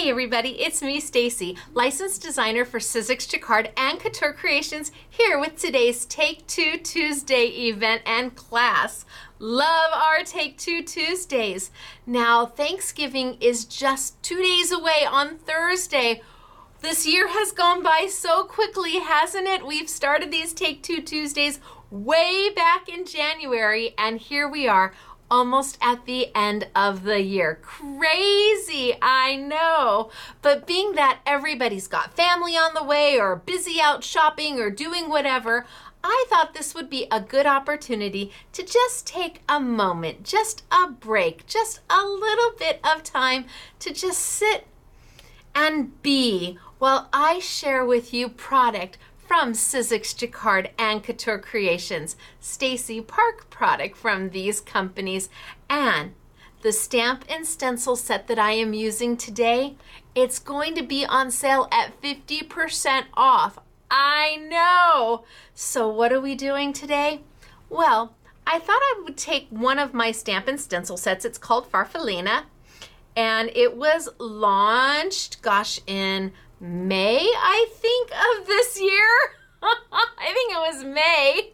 Hey everybody, it's me, Stacey, licensed designer for Sizzix, Jacquard, and Couture Creations, here with today's Take Two Tuesday event and class. Love our Take Two Tuesdays. Now, Thanksgiving is just 2 days away on Thursday. This year has gone by so quickly, hasn't it? We've started these Take Two Tuesdays way back in January, and here we are, almost at the end of the year. Crazy, I know. But being that everybody's got family on the way or busy out shopping or doing whatever, I thought this would be a good opportunity to just take a moment, just a break, just a little bit of time to just sit and be while I share with you product from Sizzix, Jacquard, and Couture Creations, Stacey Park product from these companies, and the stamp and stencil set that I am using today, it's going to be on sale at 50% off. I know! So what are we doing today? Well, I thought I would take one of my stamp and stencil sets. It's called Farfallina, and it was launched, in May, I think, of this year. I think it was May.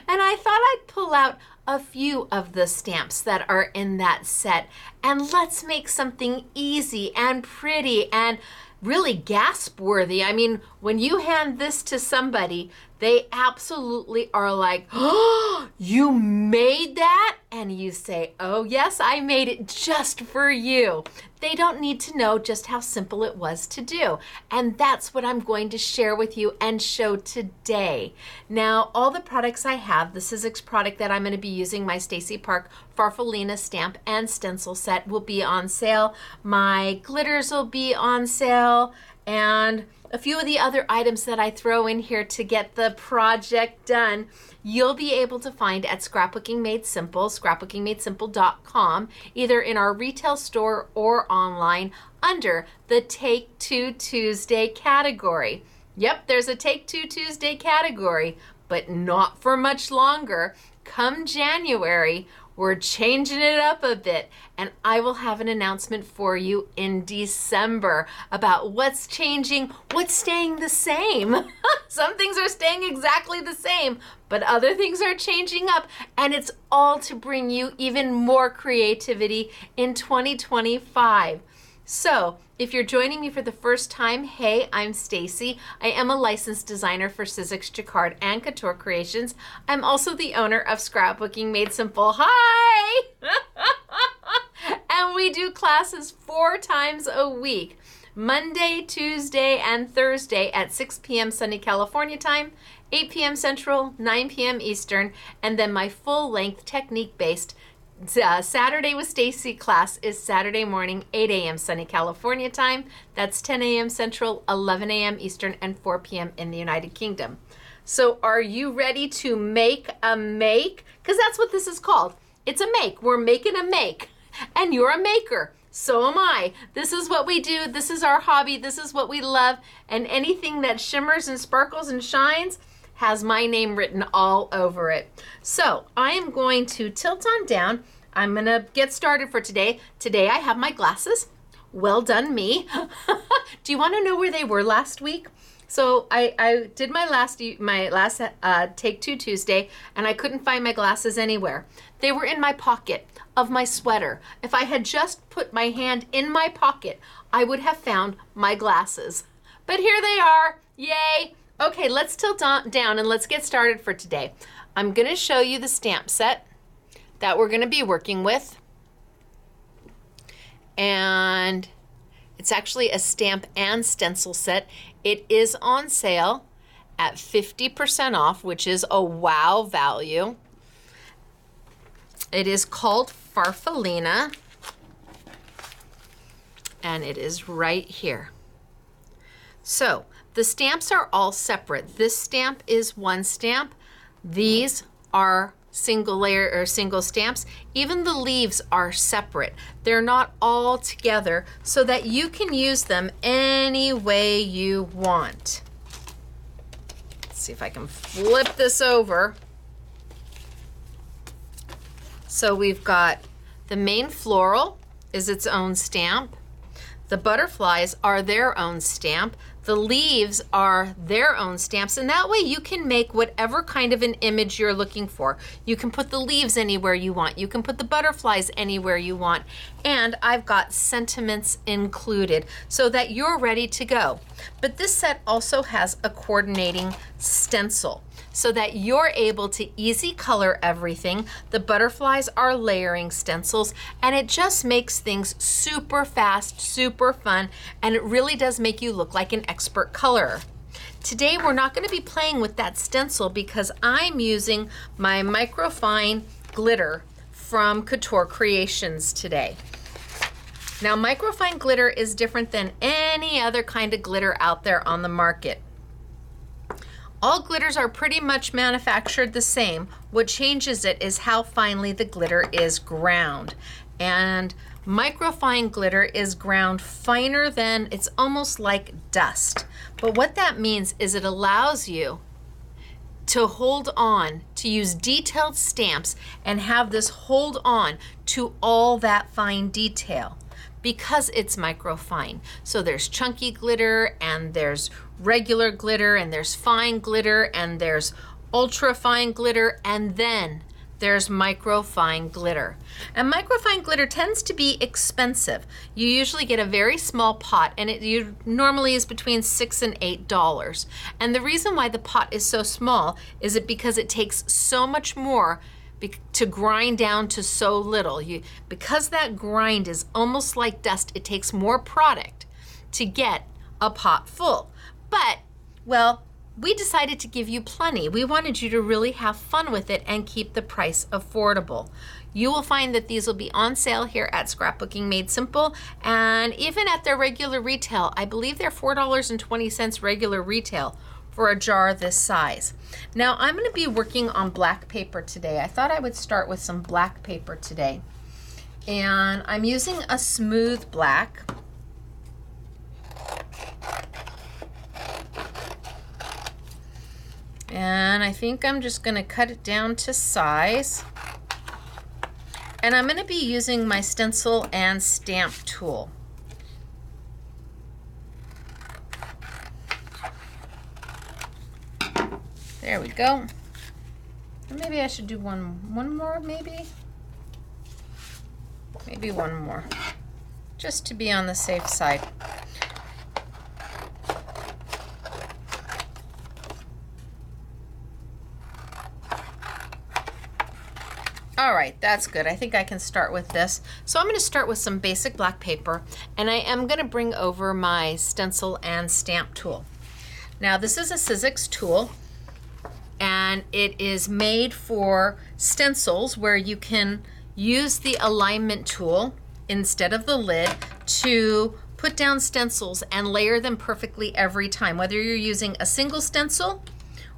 And I thought I'd pull out a few of the stamps that are in that set, and let's make something easy and pretty and really gasp worthy. I mean, when you hand this to somebody, they absolutely are like, "Oh, you made that?" And you say, "Oh yes, I made it just for you." They don't need to know just how simple it was to do. And that's what I'm going to share with you and show today. Now, all the products I have, the Sizzix product that I'm going to be using, my Stacey Park Farfallina stamp and stencil set, will be on sale. My glitters will be on sale, and a few of the other items that I throw in here to get the project done, you'll be able to find at Scrapbooking Made Simple, scrapbookingmadesimple.com, either in our retail store or online under the Take Two Tuesday category. Yep, there's a Take Two Tuesday category, but not for much longer. Come January, we're changing it up a bit, and I will have an announcement for you in December about what's changing, what's staying the same. Some things are staying exactly the same, but other things are changing up, and it's all to bring you even more creativity in 2025. So, if you're joining me for the first time, hey, I'm Stacey. I am a licensed designer for Sizzix, Jacquard, and Couture Creations. I'm also the owner of Scrapbooking Made Simple. Hi! And we do classes 4 times a week, Monday, Tuesday, and Thursday at 6 p.m. sunny California time, 8 p.m. Central, 9 p.m. Eastern, and then my full-length technique-based Saturday with Stacey class is Saturday morning, 8 a.m. sunny California time. That's 10 a.m. Central, 11 a.m. Eastern, and 4 p.m. in the United Kingdom. So are you ready to make a make? Because that's what this is called. It's a make. We're making a make. And you're a maker. So am I. This is what we do. This is our hobby. This is what we love. And anything that shimmers and sparkles and shines has my name written all over it. So I am going to tilt on down. I'm gonna get started for today. Today I have my glasses. Well done me. Do you wanna know where they were last week? So I did my last Take Two Tuesday, and I couldn't find my glasses anywhere. They were in my pocket of my sweater. If I had just put my hand in my pocket, I would have found my glasses. But here they are, yay. Okay, let's tilt down and let's get started for today. I'm gonna show you the stamp set that we're gonna be working with. And it's actually a stamp and stencil set. It is on sale at 50% off, which is a wow value. It is called Farfallina, and it is right here. So, the stamps are all separate. This stamp is one stamp. These are single layer or single stamps. Even the leaves are separate. They're not all together so that you can use them any way you want. Let's see if I can flip this over. So we've got the main floral is its own stamp. The butterflies are their own stamp. The leaves are their own stamps, and that way you can make whatever kind of an image you're looking for. You can put the leaves anywhere you want. You can put the butterflies anywhere you want. And I've got sentiments included so that you're ready to go. But this set also has a coordinating stencil so that you're able to easy color everything. The butterflies are layering stencils, and it just makes things super fast, super fun, and it really does make you look like an expert colorer. Today we're not going to be playing with that stencil because I'm using my microfine glitter from Couture Creations today. Now, microfine glitter is different than any other kind of glitter out there on the market. All glitters are pretty much manufactured the same. What changes it is how finely the glitter is ground. And microfine glitter is ground finer than, it's almost like dust. But what that means is it allows you to hold on, to use detailed stamps and have this hold on to all that fine detail, because it's microfine. So there's chunky glitter, and there's regular glitter, and there's fine glitter, and there's ultra fine glitter, and then there's microfine glitter. And microfine glitter tends to be expensive. You usually get a very small pot, and it normally is between $6 and $8. And the reason why the pot is so small is because it takes so much more to grind down to so little. Because that grind is almost like dust, it takes more product to get a pot full. But, well, we decided to give you plenty. We wanted you to really have fun with it and keep the price affordable. You will find that these will be on sale here at Scrapbooking Made Simple, and even at their regular retail. I believe they're $4.20 regular retail for a jar this size. Now, I'm going to be working on black paper today. I thought I would start with some black paper today. And I'm using a smooth black. And I think I'm just going to cut it down to size. And I'm going to be using my stencil and stamp tool. There we go. Maybe I should do one more, maybe one more, just to be on the safe side. All right, that's good. I think I can start with this. So I'm going to start with some basic black paper, and I am going to bring over my stencil and stamp tool. Now, this is a Sizzix tool, and it is made for stencils where you can use the alignment tool instead of the lid to put down stencils and layer them perfectly every time, whether you're using a single stencil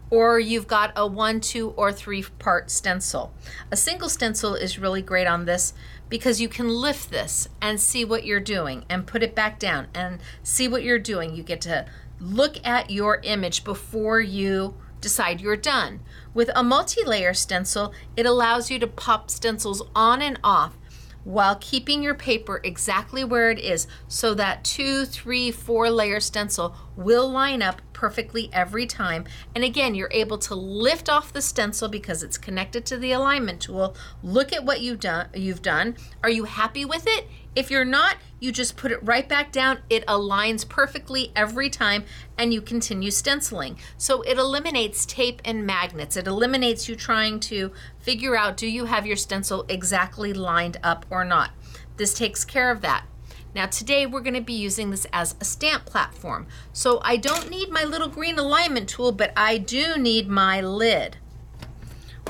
or you've got a 1, 2, or 3 part stencil. A single stencil is really great on this because you can lift this and see what you're doing and put it back down and see what you're doing. You get to look at your image before you decide you're done. With a multi-layer stencil, it allows you to pop stencils on and off while keeping your paper exactly where it is, so that 2, 3, 4 layer stencil will line up perfectly every time. And again, you're able to lift off the stencil because it's connected to the alignment tool. Look at what you've done. Are you happy with it? If you're not, you just put it right back down. It aligns perfectly every time, and you continue stenciling. So it eliminates tape and magnets. It eliminates you trying to figure out, do you have your stencil exactly lined up or not? This takes care of that. Now today we're going to be using this as a stamp platform. So I don't need my little green alignment tool, but I do need my lid,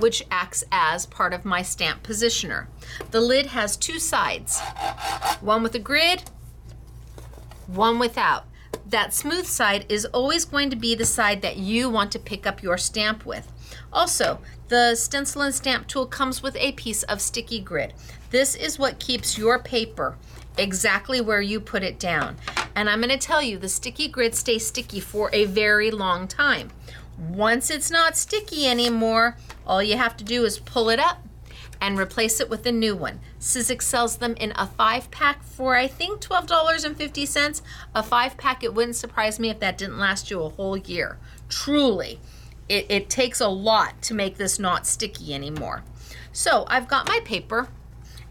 which acts as part of my stamp positioner. The lid has 2 sides, one with a grid, one without. That smooth side is always going to be the side that you want to pick up your stamp with. Also, the stencil and stamp tool comes with a piece of sticky grid. This is what keeps your paper exactly where you put it down. And I'm going to tell you, the sticky grid stays sticky for a very long time. Once it's not sticky anymore, all you have to do is pull it up and replace it with a new one. Sizzix sells them in a 5-pack for, I think, $12.50. A 5-pack, it wouldn't surprise me if that didn't last you a whole year. Truly, it takes a lot to make this not sticky anymore. So I've got my paper,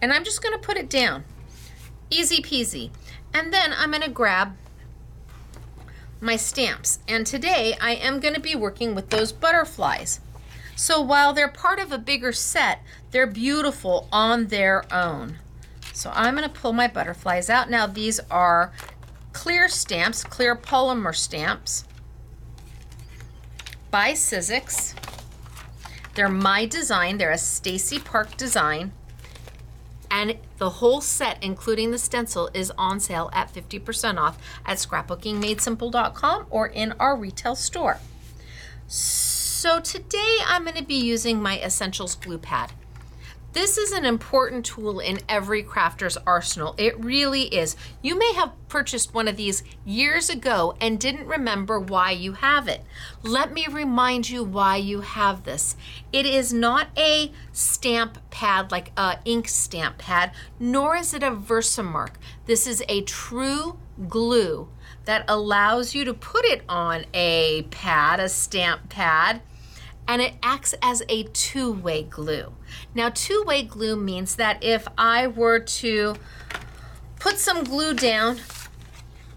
and I'm just gonna put it down. Easy peasy. And then I'm gonna grab my stamps. And today I am gonna be working with those butterflies. So while they're part of a bigger set, they're beautiful on their own. So I'm gonna pull my butterflies out. Now these are clear stamps, clear polymer stamps by Sizzix. They're my design, they're a Stacey Park design. And the whole set, including the stencil, is on sale at 50% off at scrapbookingmadesimple.com or in our retail store. So today I'm going to be using my Essentials glue pad. This is an important tool in every crafter's arsenal. It really is. You may have purchased one of these years ago and didn't remember why you have it. Let me remind you why you have this. It is not a stamp pad like an ink stamp pad, nor is it a Versamark. This is a true glue that allows you to put it on a pad, a stamp pad, and it acts as a two-way glue. Now, two-way glue means that if I were to put some glue down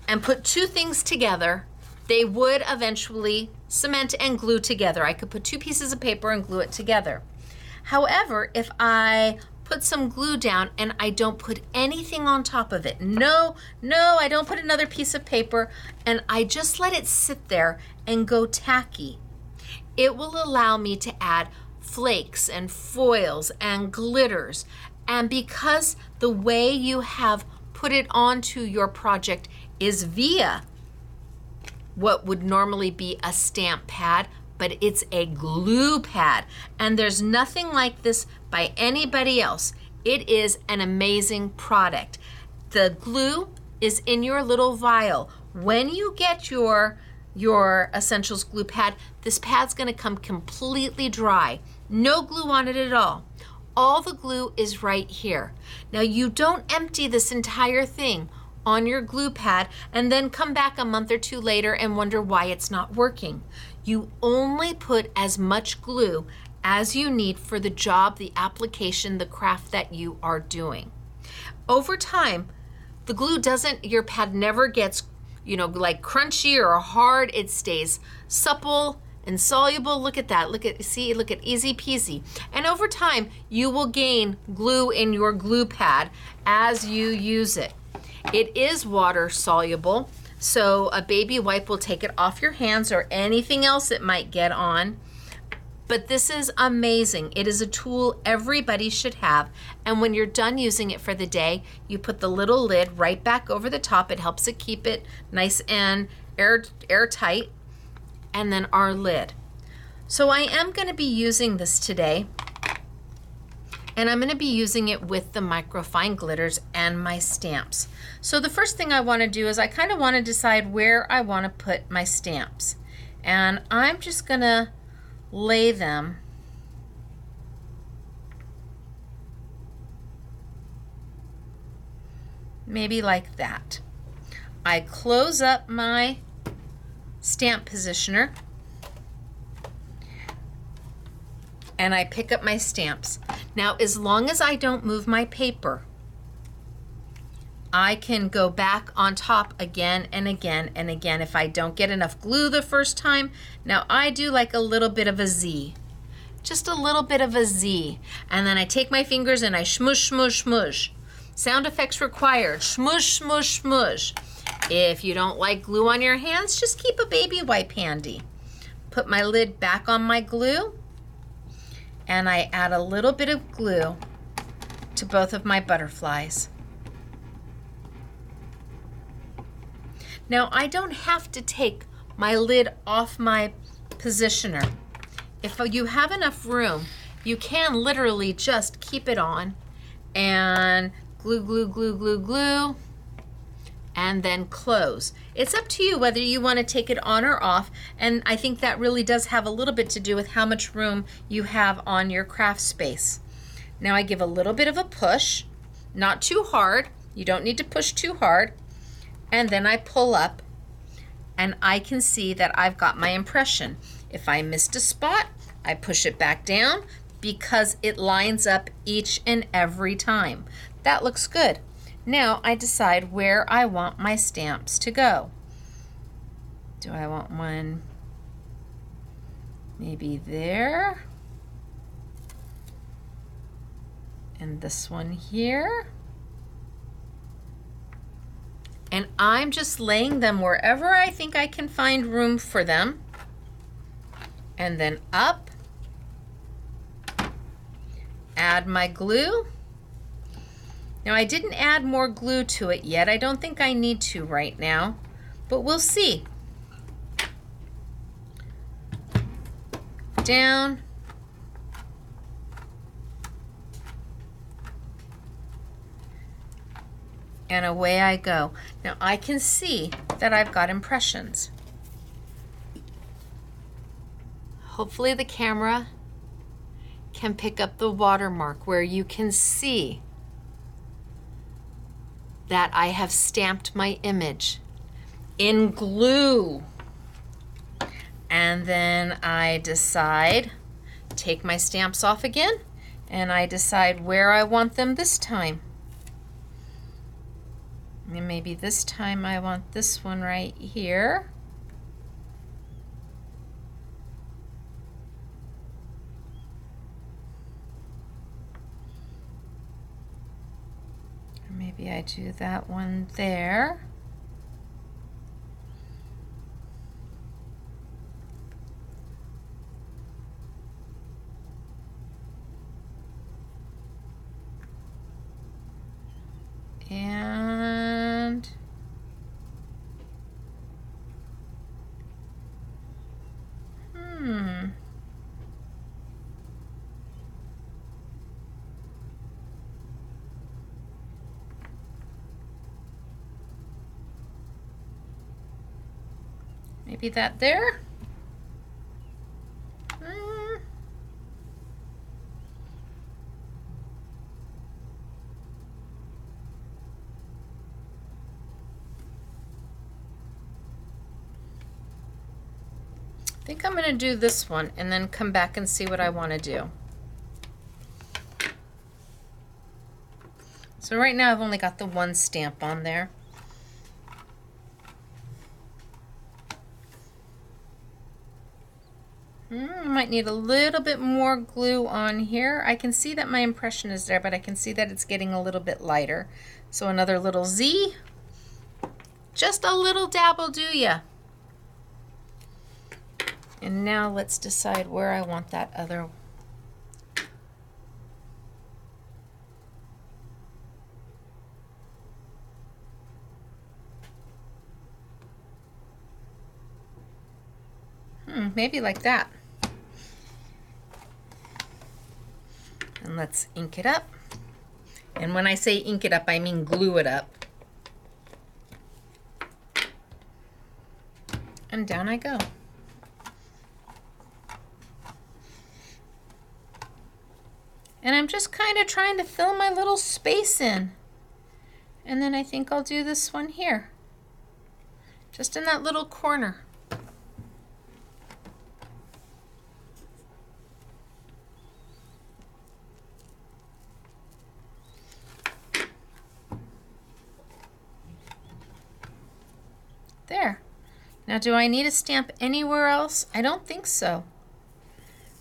and put two things together, they would eventually cement and glue together. I could put two pieces of paper and glue it together. However, if I put some glue down and I don't put anything on top of it, no, I don't put another piece of paper, and I just let it sit there and go tacky, it will allow me to add flakes and foils and glitters. And because the way you have put it onto your project is via what would normally be a stamp pad, but it's a glue pad. And there's nothing like this by anybody else. It is an amazing product. The glue is in your little vial. When you get your Essentials glue pad, this pad's gonna come completely dry. No glue on it at all. All the glue is right here. Now you don't empty this entire thing on your glue pad and then come back a month or two later and wonder why it's not working. You only put as much glue as you need for the job, the application, the craft that you are doing. Over time, the glue your pad never gets like crunchy or hard. It stays supple and soluble. Look at that. Look at easy peasy. And over time, you will gain glue in your glue pad as you use it. It is water soluble, so a baby wipe will take it off your hands or anything else it might get on. But this is amazing. It is a tool everybody should have. And when you're done using it for the day, you put the little lid right back over the top. It helps it keep it nice and airtight. And then our lid. So I am going to be using this today. And I'm going to be using it with the microfine glitters and my stamps. So the first thing I want to do is I kind of want to decide where I want to put my stamps. And I'm just going to lay them maybe like that. I close up my stamp positioner and I pick up my stamps. Now, as long as I don't move my paper, I can go back on top again and again and again if I don't get enough glue the first time. Now I do like a little bit of a Z, just a little bit of a Z. And then I take my fingers and I smush, smush, smush. Sound effects required, smush, smush, smush. If you don't like glue on your hands, just keep a baby wipe handy. Put my lid back on my glue and I add a little bit of glue to both of my butterflies. Now I don't have to take my lid off my positioner. If you have enough room, you can literally just keep it on and glue, glue, glue, glue, glue, and then close. It's up to you whether you want to take it on or off, and I think that really does have a little bit to do with how much room you have on your craft space. Now I give a little bit of a push, not too hard. You don't need to push too hard. And then I pull up and I can see that I've got my impression. If I missed a spot, I push it back down because it lines up each and every time. That looks good. Now I decide where I want my stamps to go. Do I want one maybe there? And this one here? And I'm just laying them wherever I think I can find room for them. And then up, add my glue. Now I didn't add more glue to it yet. I don't think I need to right now, but we'll see. Down. And away I go. Now I can see that I've got impressions. Hopefully the camera can pick up the watermark where you can see that I have stamped my image in glue. And then I decide, take my stamps off again, and I decide where I want them this time. And maybe this time I want this one right here. Or maybe I do that one there. And maybe that there. I think I'm going to do this one and then come back and see what I want to do. So right now I've only got the one stamp on there. I might need a little bit more glue on here. I can see that my impression is there, but I can see that it's getting a little bit lighter. So another little Z. Just a little dab will do ya. And now let's decide where I want that other. Maybe like that. And let's ink it up. And when I say ink it up, I mean glue it up. And down I go. And I'm just kind of trying to fill my little space in. And then I think I'll do this one here. Just in that little corner. There. Now do I need a stamp anywhere else? I don't think so.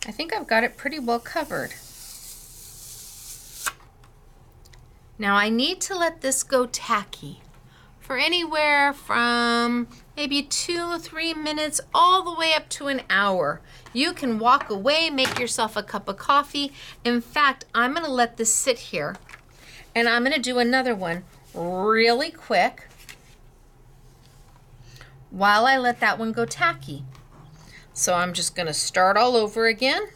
I think I've got it pretty well covered. Now I need to let this go tacky for anywhere from maybe 2 or 3 minutes all the way up to an hour. You can walk away, make yourself a cup of coffee. In fact, I'm gonna let this sit here and I'm gonna do another one really quick while I let that one go tacky. So I'm just gonna start all over again.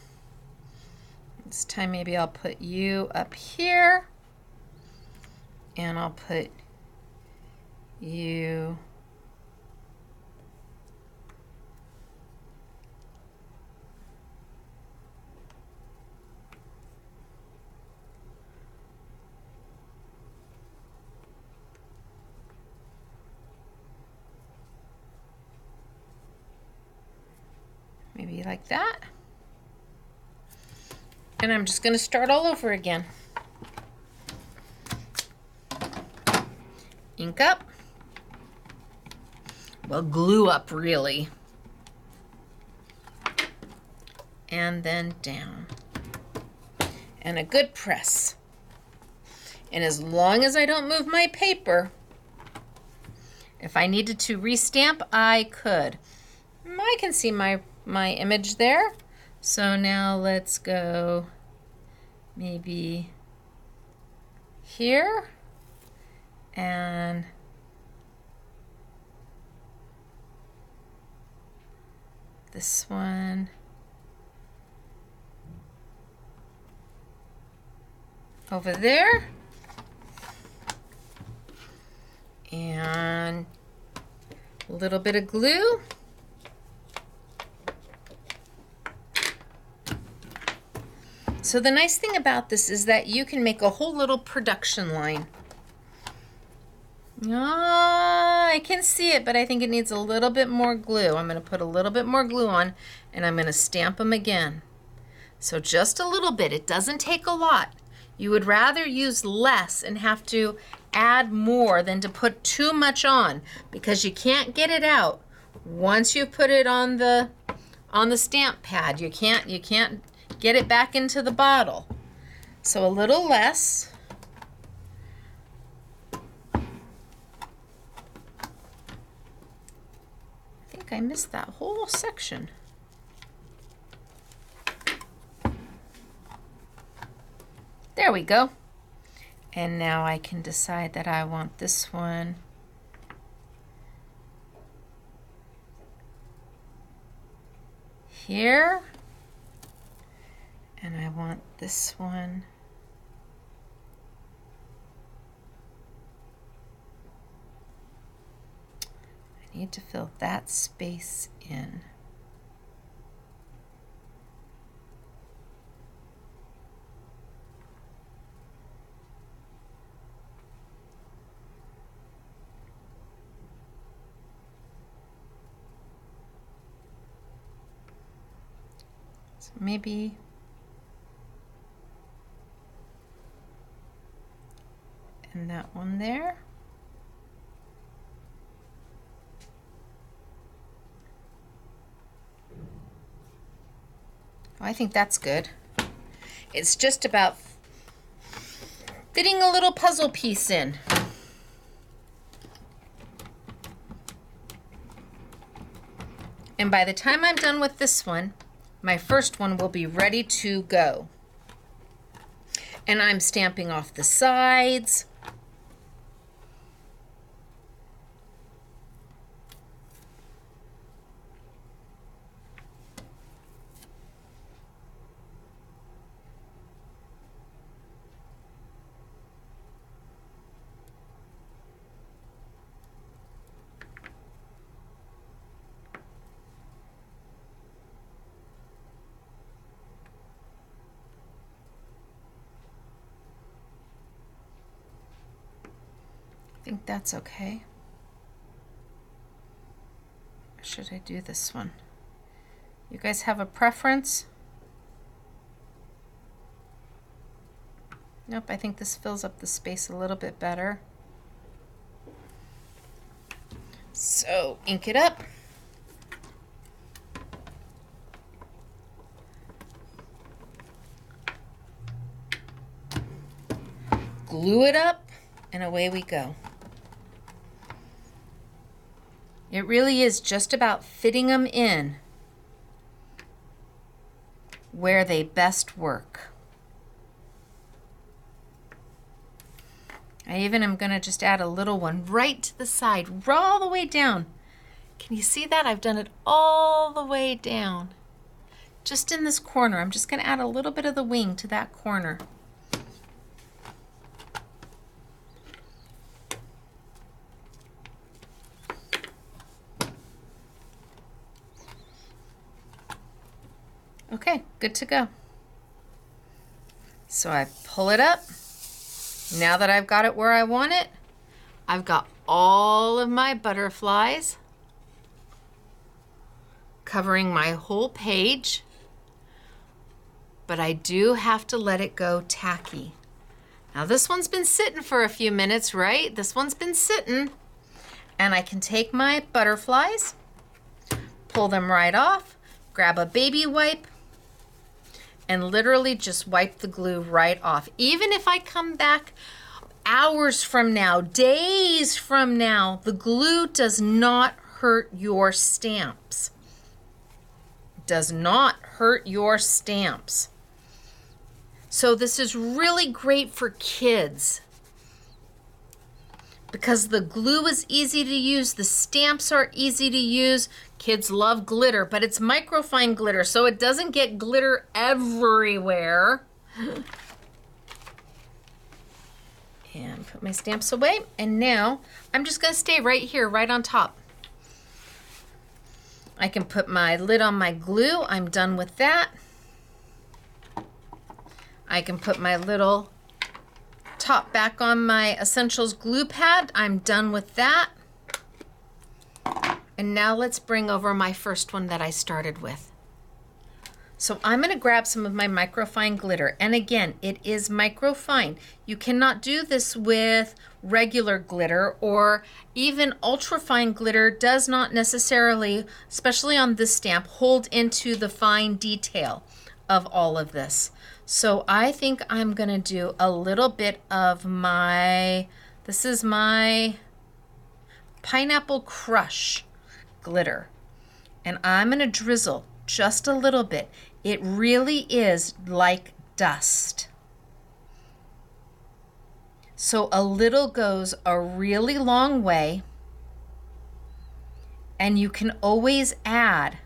This time maybe I'll put you up here. And I'll put you Maybe like that. And I'm just going to start all over again. Ink up. Well, glue up, really. And then down. And a good press. And as long as I don't move my paper, if I needed to restamp, I could. I can see my image there. So now let's go maybe here and this one over there, and a little bit of glue. So the nice thing about this is that you can make a whole little production line. I can see it, but I think it needs a little bit more glue. I'm going to put a little bit more glue on, and I'm going to stamp them again. So just a little bit. It doesn't take a lot. You would rather use less and have to add more than to put too much on, because you can't get it out once you put it on the stamp pad. You can't get it back into the bottle. So a little less. I think I missed that whole section. There we go. And now I can decide that I want this one here, and I want this one I need to fill that space in. So maybe and that one there. Oh, I think that's good. It's just about fitting a little puzzle piece in. And by the time I'm done with this one, my first one will be ready to go. And I'm stamping off the sides. I think that's okay. Or should I do this one? You guys have a preference? Nope, I think this fills up the space a little bit better. So, ink it up. Glue it up, and away we go. It really is just about fitting them in where they best work. I even am going to just add a little one right to the side, all the way down. Can you see that? I've done it all the way down. Just in this corner. I'm just going to add a little bit of the wing to that corner. Okay, good to go. So I pull it up. Now that I've got it where I want it, I've got all of my butterflies covering my whole page, but I do have to let it go tacky. Now this one's been sitting for a few minutes, right? This one's been sitting. And I can take my butterflies, pull them right off, grab a baby wipe, and literally just wipe the glue right off. Even if I come back hours from now, days from now, the glue does not hurt your stamps. Does not hurt your stamps. So this is really great for kids because the glue is easy to use, the stamps are easy to use. Kids love glitter, but it's microfine glitter, so it doesn't get glitter everywhere. And put my stamps away, and now I'm just gonna stay right here, right on top. I can put my lid on my glue. I'm done with that. I can put my little top back on my Essentials glue pad. I'm done with that. And now let's bring over my first one that I started with. So I'm gonna grab some of my microfine glitter. And again, it is microfine. You cannot do this with regular glitter, or even ultrafine glitter does not necessarily, especially on this stamp, hold into the fine detail of all of this. So I think I'm gonna do a little bit of this is my Pineapple Crush glitter. And I'm gonna drizzle just a little bit. It really is like dust. So a little goes a really long way, and you can always add.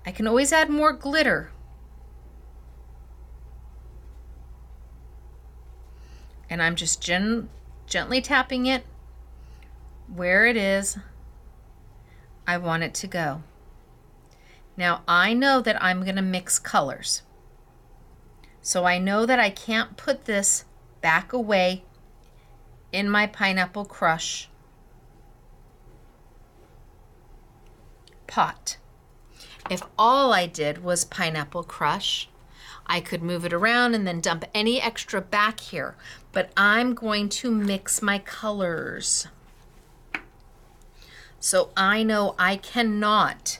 I can always add more glitter. And I'm just gently tapping it where it is I want it to go. Now I know that I'm gonna mix colors. So I know that I can't put this back away in my Pineapple Crush pot. If all I did was Pineapple Crush, I could move it around and then dump any extra back here. But I'm going to mix my colors. So I know I cannot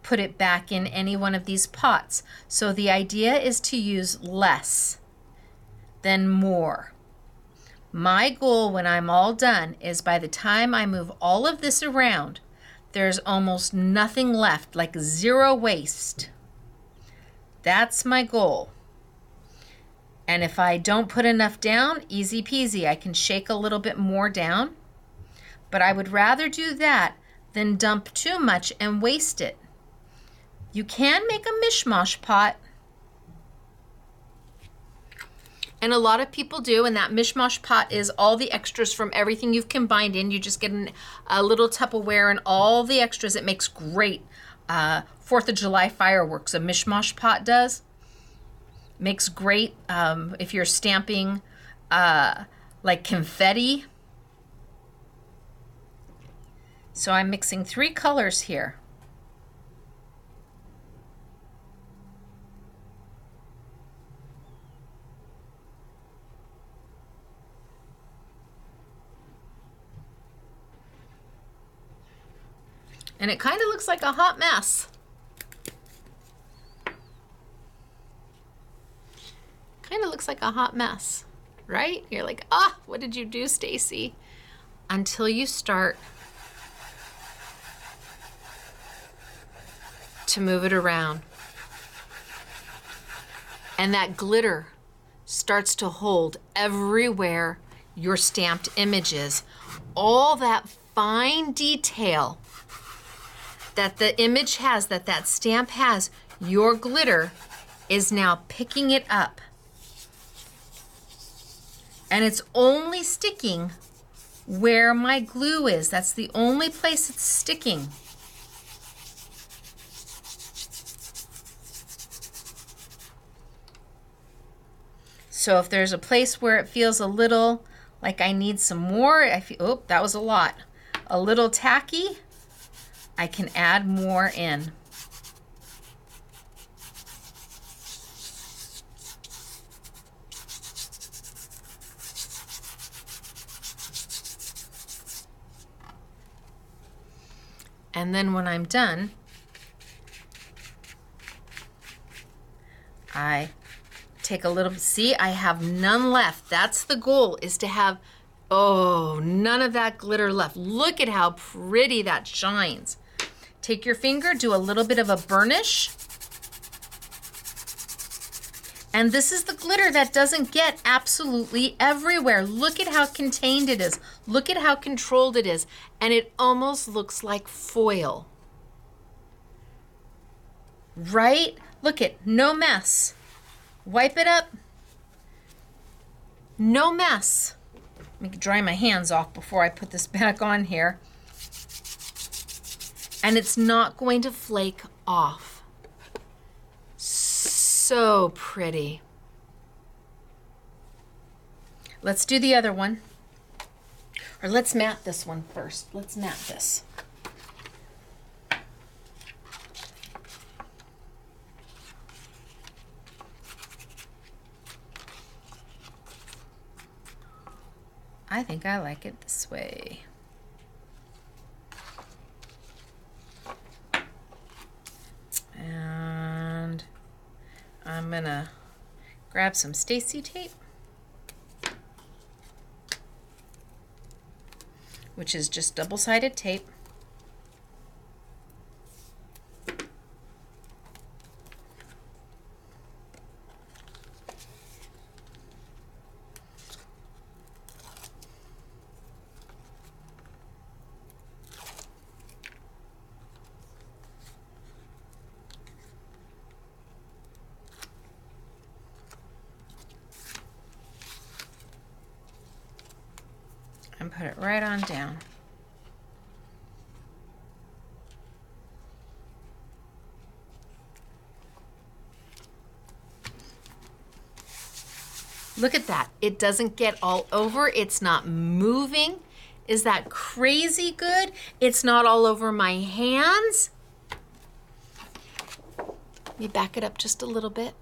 put it back in any one of these pots. So the idea is to use less than more. My goal when I'm all done is by the time I move all of this around, there's almost nothing left, like zero waste. That's my goal. And if I don't put enough down, easy peasy, I can shake a little bit more down. But I would rather do that than dump too much and waste it. You can make a mishmash pot. And a lot of people do, and that mishmash pot is all the extras from everything you've combined in. You just get a little Tupperware and all the extras. It makes great 4th of July fireworks. A mishmash pot does. Makes great if you're stamping like confetti. So I'm mixing 3 colors here. And it kind of looks like a hot mess. Kind of looks like a hot mess, right? You're like, ah, what did you do, Stacey? Until you start to move it around. And that glitter starts to hold everywhere your stamped image is. All that fine detail that the image has, that stamp has, your glitter is now picking it up. And it's only sticking where my glue is. That's the only place it's sticking. So if there's a place where it feels a little like I need some more, oh, that was a lot. A little tacky, I can add more in. And then when I'm done, I take a little, see, I have none left. That's the goal, is to have, oh, none of that glitter left. Look at how pretty that shines. Take your finger, do a little bit of a burnish. And this is the glitter that doesn't get absolutely everywhere. Look at how contained it is. Look at how controlled it is. And it almost looks like foil. Right? Look at, no mess. Wipe it up. No mess. Let me dry my hands off before I put this back on here. And it's not going to flake off. So pretty. Let's do the other one. Or let's mat this one first. Let's mat this. I think I like it this way. And I'm gonna grab some Stacey tape, which is just double-sided tape. And put it right on down. Look at that. It doesn't get all over. It's not moving. Is that crazy good? It's not all over my hands. Let me back it up just a little bit.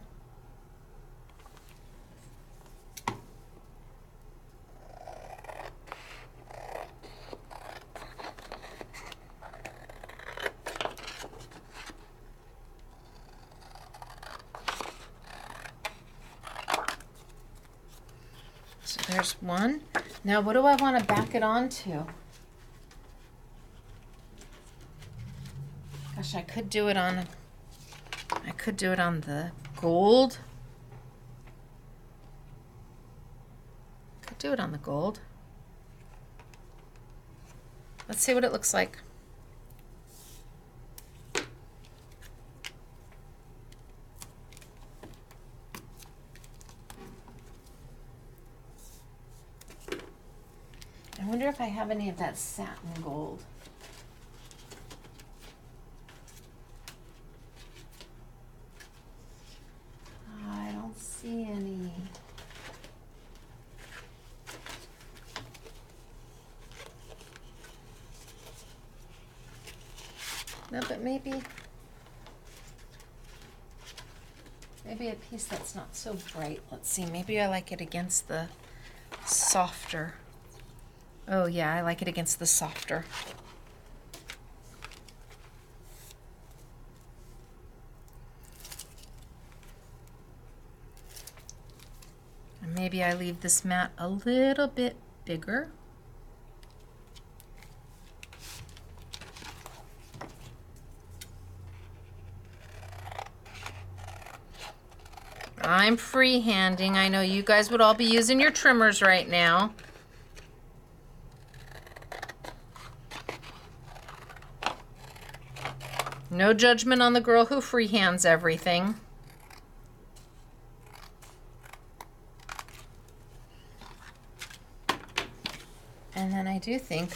There's one. Now what do I want to back it onto? Gosh, I could do it on the gold. Could do it on the gold. Let's see what it looks like. I wonder if I have any of that satin gold. I don't see any. No, but maybe a piece that's not so bright. Let's see, maybe I like it against the softer. Oh yeah, I like it against the softer. And maybe I leave this mat a little bit bigger. I'm freehanding. I know you guys would all be using your trimmers right now. No judgment on the girl who freehands everything. And then I do think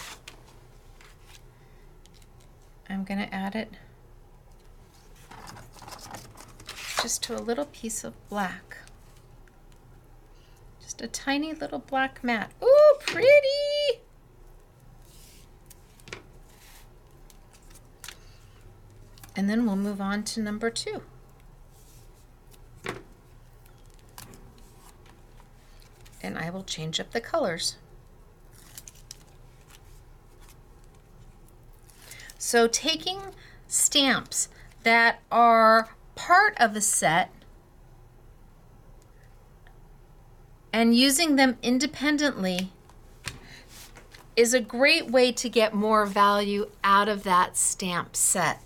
I'm going to add it just to a little piece of black. Just a tiny little black mat. Ooh, pretty! And then we'll move on to number 2. And I will change up the colors. So taking stamps that are part of a set and using them independently is a great way to get more value out of that stamp set.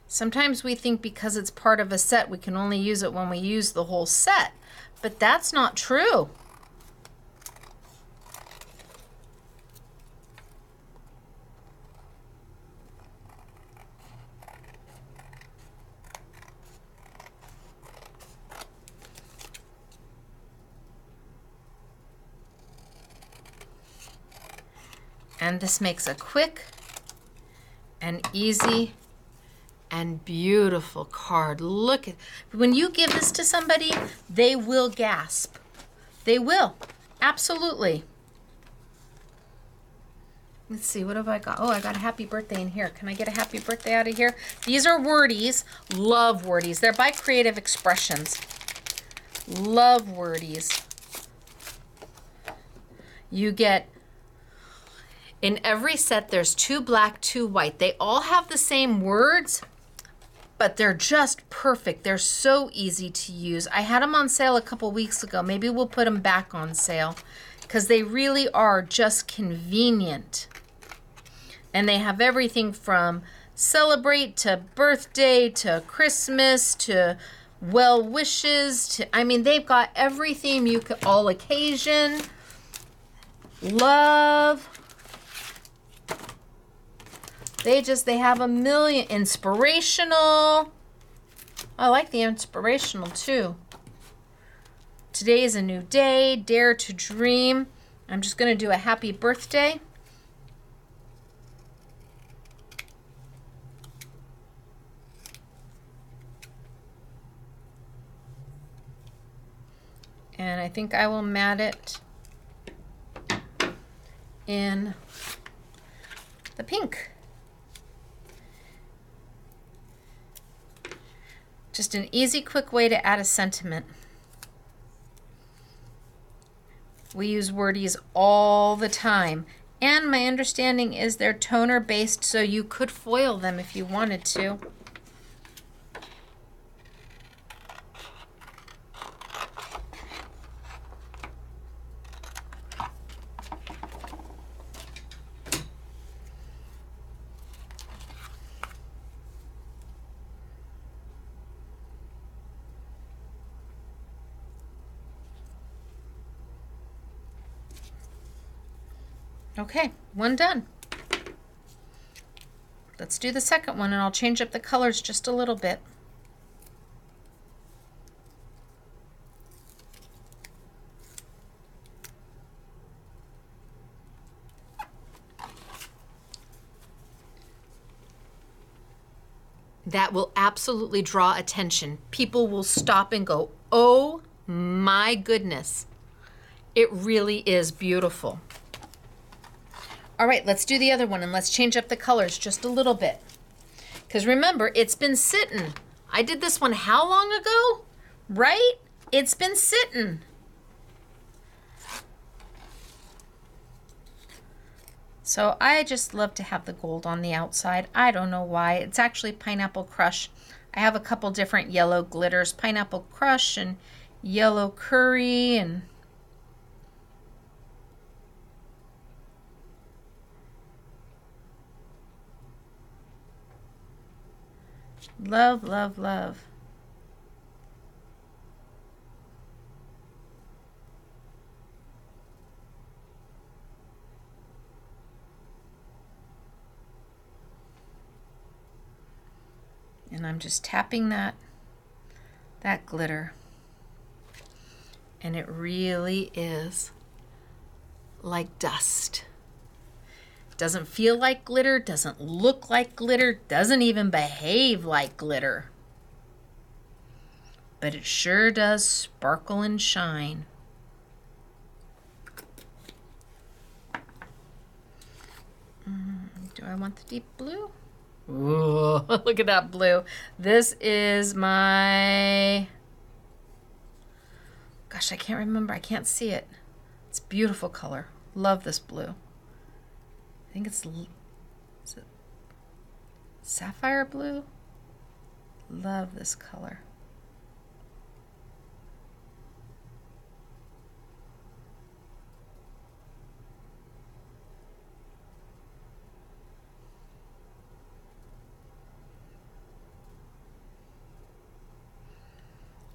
Sometimes we think because it's part of a set, we can only use it when we use the whole set, but that's not true. And this makes a quick and easy and beautiful card. Look at, when you give this to somebody, they will gasp. They will, absolutely. Let's see, what have I got? Oh, I got a happy birthday in here. Can I get a happy birthday out of here? These are Wordies. Love Wordies. They're by Creative Expressions. Love Wordies. You get, in every set, there's 2 black, 2 white. They all have the same words, but they're just perfect. They're so easy to use. I had them on sale a couple weeks ago. Maybe we'll put them back on sale because they really are just convenient. And they have everything from celebrate to birthday to Christmas to well wishes to, I mean, they've got everything you could, all occasion, love. They have a million. Inspirational. I like the inspirational too. Today is a new day. Dare to dream. I'm just going to do a happy birthday. And I think I will mat it in the pink. Just an easy, quick way to add a sentiment. We use Wordies all the time. And my understanding is they're toner based, so you could foil them if you wanted to. Okay, one done. Let's do the second one, and I'll change up the colors just a little bit. That will absolutely draw attention. People will stop and go, oh my goodness. It really is beautiful. All right, let's do the other one and let's change up the colors just a little bit. Because remember, it's been sitting. I did this one how long ago? Right? It's been sitting. So I just love to have the gold on the outside. I don't know why. It's actually Pineapple Crush. I have a couple different yellow glitters. Pineapple Crush and Yellow Curry and love, love, love. And I'm just tapping that glitter. And it really is like dust. Doesn't feel like glitter, doesn't look like glitter, doesn't even behave like glitter. But it sure does sparkle and shine. Do I want the deep blue? Ooh, look at that blue. This is my, gosh, I can't remember. I can't see it. It's a beautiful color. Love this blue. I think is it sapphire blue? Love this color.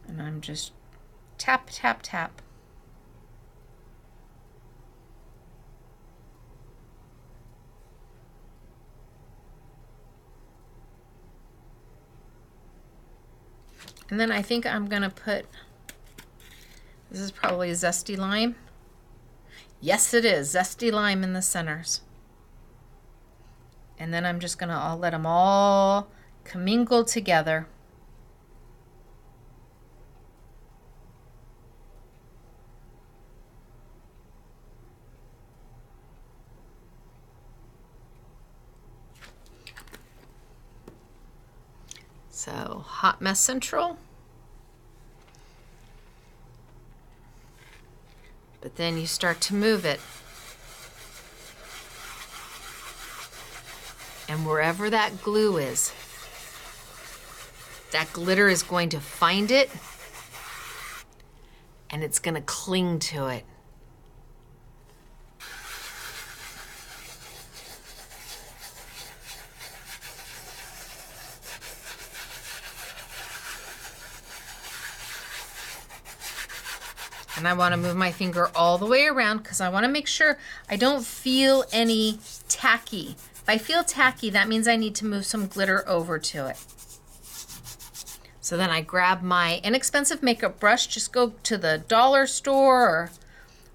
And I'm just tap, tap, tap. And then I think I'm gonna put, this is probably zesty lime. Yes, it is, zesty lime in the centers. And then I'm just gonna I'll let them all commingle together. So Hot Mess Central. But then you start to move it. And wherever that glue is, that glitter is going to find it and it's going to cling to it. And I want to move my finger all the way around because I want to make sure I don't feel any tacky. If I feel tacky, that means I need to move some glitter over to it. So then I grab my inexpensive makeup brush. Just go to the dollar store or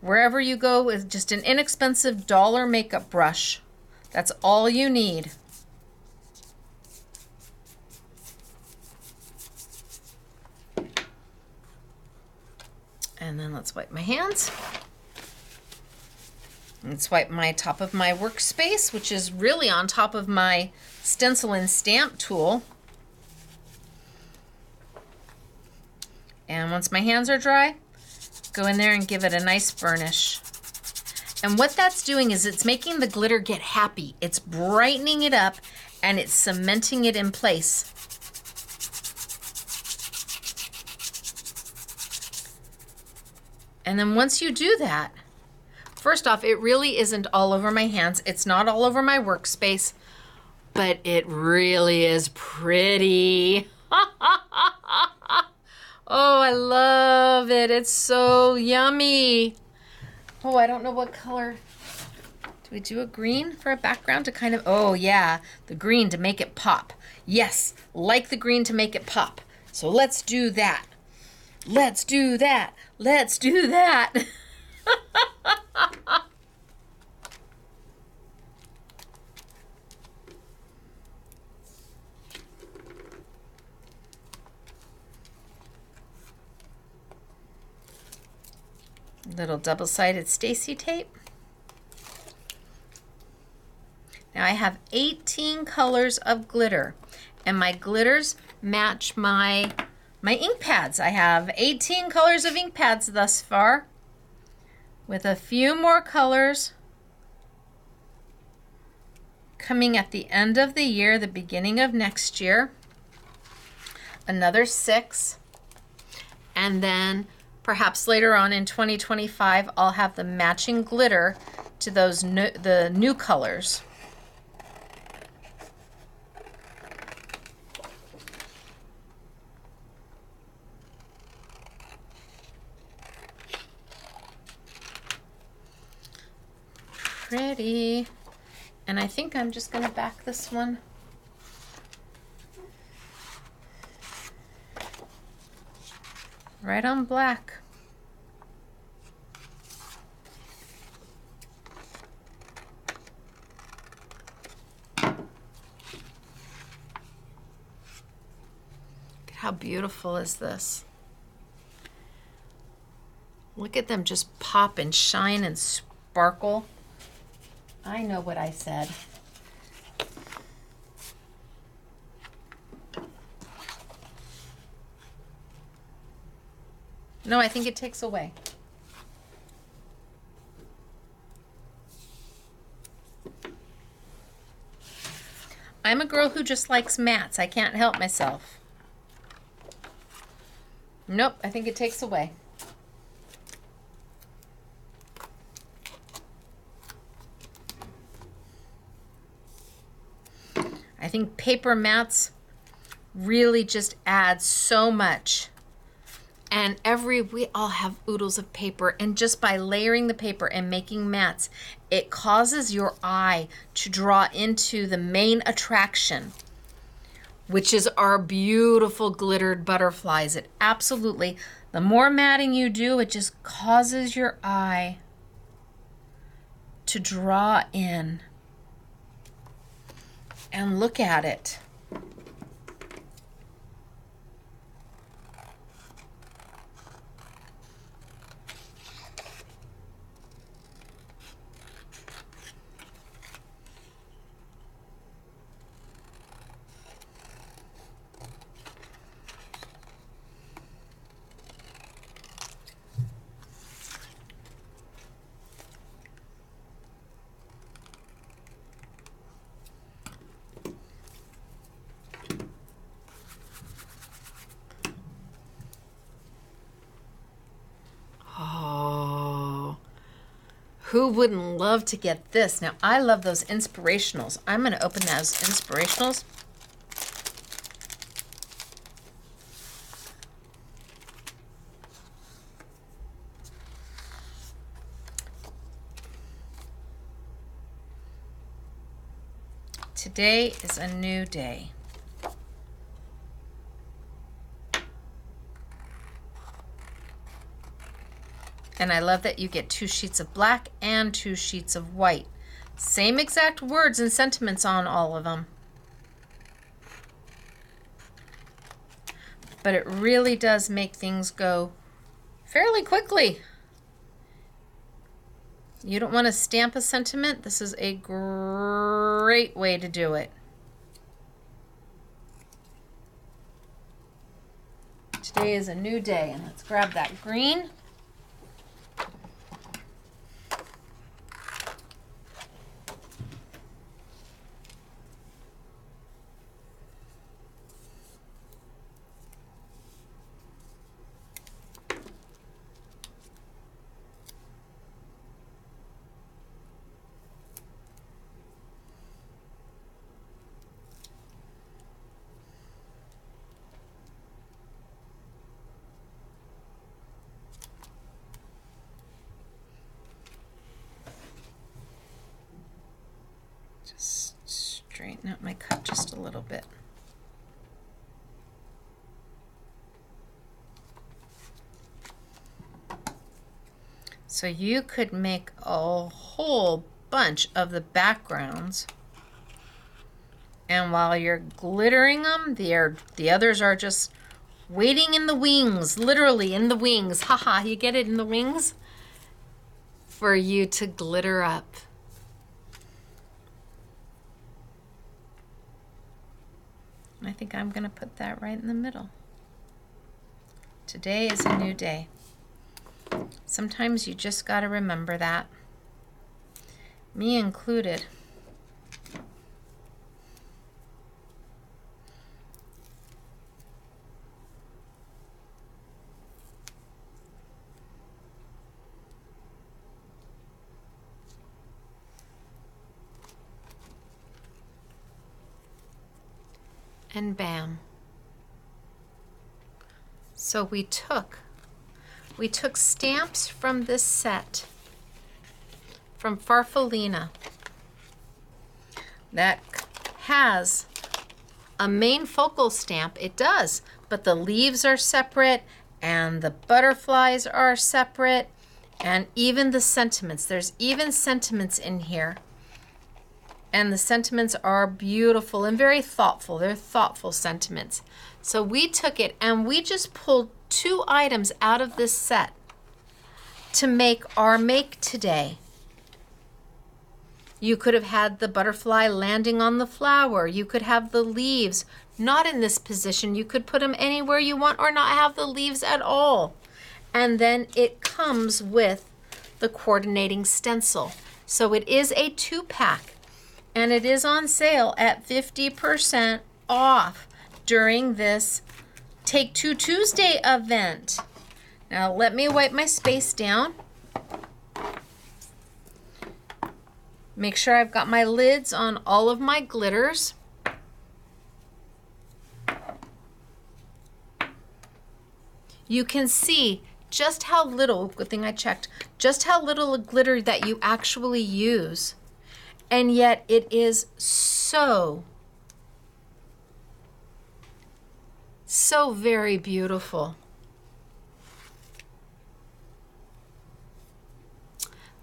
wherever you go with just an inexpensive dollar makeup brush. That's all you need. And then let's wipe my hands. Let's wipe my top of my workspace, which is really on top of my stencil and stamp tool. And once my hands are dry, go in there and give it a nice burnish. And what that's doing is it's making the glitter get happy. It's brightening it up and it's cementing it in place. And then once you do that, first off, it really isn't all over my hands. It's not all over my workspace, but it really is pretty. Oh, I love it. It's so yummy. Oh, I don't know what color. Do we do a green for a background to kind of, oh yeah, the green to make it pop. Yes, like the green to make it pop. So let's do that. Let's do that. Let's do that. Little double-sided Stacey tape. Now I have 18 colors of glitter, and my glitters match my ink pads. I have 18 colors of ink pads thus far, with a few more colors coming at the end of the year, the beginning of next year. Another 6, and then perhaps later on in 2025 I'll have the matching glitter to those the new colors. Pretty. And I think I'm just gonna back this one right on black. Look at how beautiful is this? Look at them just pop and shine and sparkle. I know what I said. No, I think it takes away. I'm a girl who just likes mats. I can't help myself. Nope, I think it takes away. I think paper mats really just add so much. And we all have oodles of paper, and just by layering the paper and making mats, it causes your eye to draw into the main attraction, which is our beautiful glittered butterflies. It absolutely, the more matting you do, it just causes your eye to draw in and look at it. Who wouldn't love to get this? Now, I love those inspirationals. I'm going to open those inspirationals. Today is a new day. And I love that you get 2 sheets of black and 2 sheets of white. Same exact words and sentiments on all of them. But it really does make things go fairly quickly. You don't want to stamp a sentiment? This is a great way to do it. Today is a new day, and let's grab that green. Just straighten out my cut just a little bit. So you could make a whole bunch of the backgrounds, and while you're glittering them, the others are just waiting in the wings, literally in the wings. Haha, you get it, in the wings? For you to glitter up. I think I'm going to put that right in the middle. Today is a new day. Sometimes you just got to remember that. Me included. And bam. So we took stamps from this set from Farfallina that has a main focal stamp. It does, but the leaves are separate and the butterflies are separate, and even the sentiments. There's even sentiments in here. And the sentiments are beautiful and very thoughtful. They're thoughtful sentiments. So we took it and we just pulled 2 items out of this set to make our make today. You could have had the butterfly landing on the flower. You could have the leaves not in this position. You could put them anywhere you want or not have the leaves at all. And then it comes with the coordinating stencil. So it is a 2-pack, and it is on sale at 50% off during this Take Two Tuesday event. Now let me wipe my space down. Make sure I've got my lids on all of my glitters. You can see just how little, good thing I checked, just how little glitter that you actually use. And yet it is so very beautiful.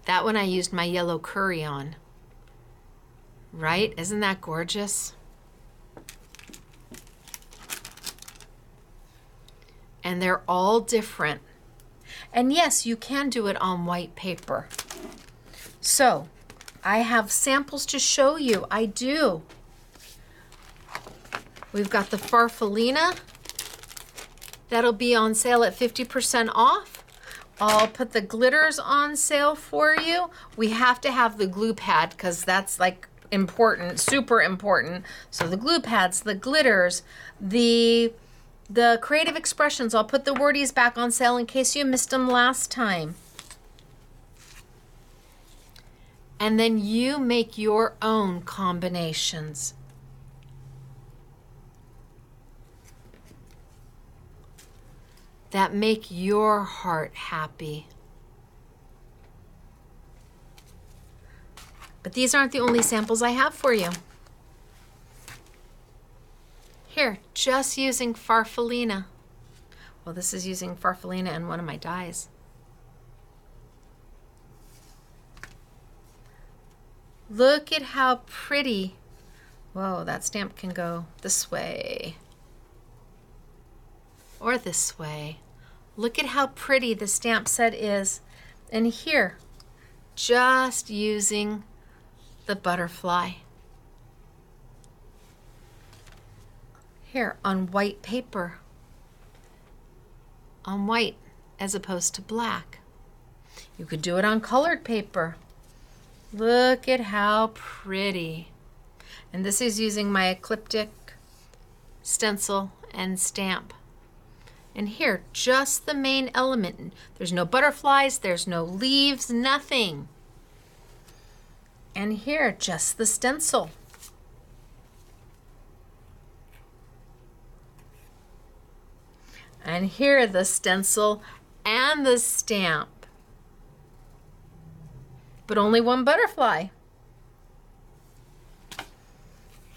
That one I used my yellow curry on. Right? Isn't that gorgeous? And they're all different. And yes, you can do it on white paper. So, I have samples to show you. I do. We've got the Farfallina. That'll be on sale at 50% off. I'll put the glitters on sale for you. We have to have the glue pad because that's like important, super important. So the glue pads, the glitters, the creative expressions. I'll put the wordies back on sale in case you missed them last time. And then you make your own combinations. That make your heart happy. But these aren't the only samples I have for you. Here, just using Farfallina. Well, this is using Farfallina and one of my dies. Look at how pretty. Whoa, that stamp can go this way or this way. Look at how pretty the stamp set is. And here, just using the butterfly. Here, on white paper. On white as opposed to black. You could do it on colored paper. Look at how pretty. And this is using my ecliptic stencil and stamp. And here, just the main element. There's no butterflies, there's no leaves, nothing. And here, just the stencil. And here, the stencil and the stamp. But only one butterfly.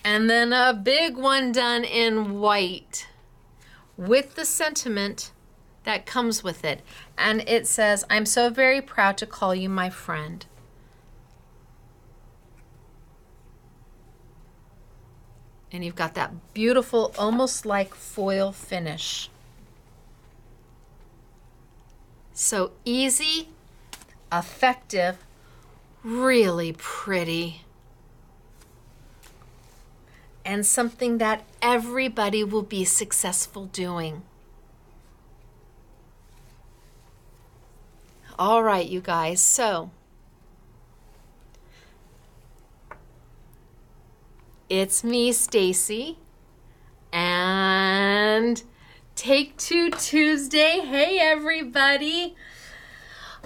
And then a big one done in white with the sentiment that comes with it. And it says, "I'm so very proud to call you my friend." And you've got that beautiful, almost like foil finish. So easy, effective, really pretty. And something that everybody will be successful doing. All right, you guys, so it's me, Stacey, and Take Two Tuesday. Hey, everybody.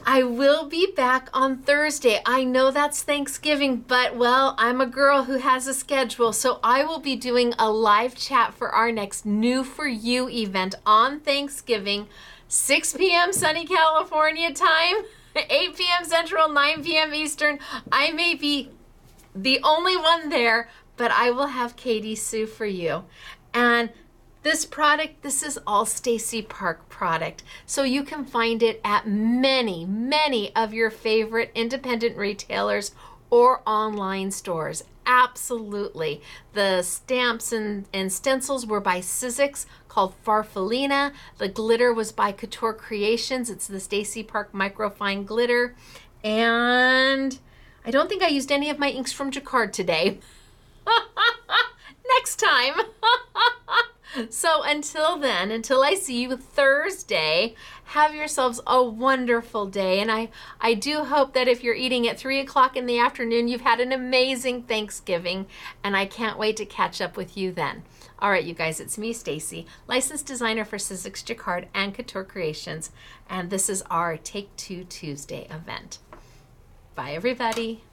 I will be back on Thursday. I know that's Thanksgiving, but well, I'm a girl who has a schedule, so I will be doing a live chat for our next New For You event on Thanksgiving, 6 p.m. sunny California time, 8 p.m. Central, 9 p.m. Eastern. I may be the only one there, but I will have Katie Sue for you. And this product, this is all Stacey Park product. So you can find it at many, many of your favorite independent retailers or online stores. Absolutely. The stamps and stencils were by Sizzix called Farfallina. The glitter was by Couture Creations. It's the Stacey Park Microfine Glitter. And I don't think I used any of my inks from Jacquard today. Next time. So until then, until I see you Thursday, have yourselves a wonderful day. And I do hope that if you're eating at 3 o'clock in the afternoon, you've had an amazing Thanksgiving. And I can't wait to catch up with you then. All right, you guys, it's me, Stacey, licensed designer for Sizzix Jacquard and Couture Creations. And this is our Take Two Tuesday event. Bye, everybody.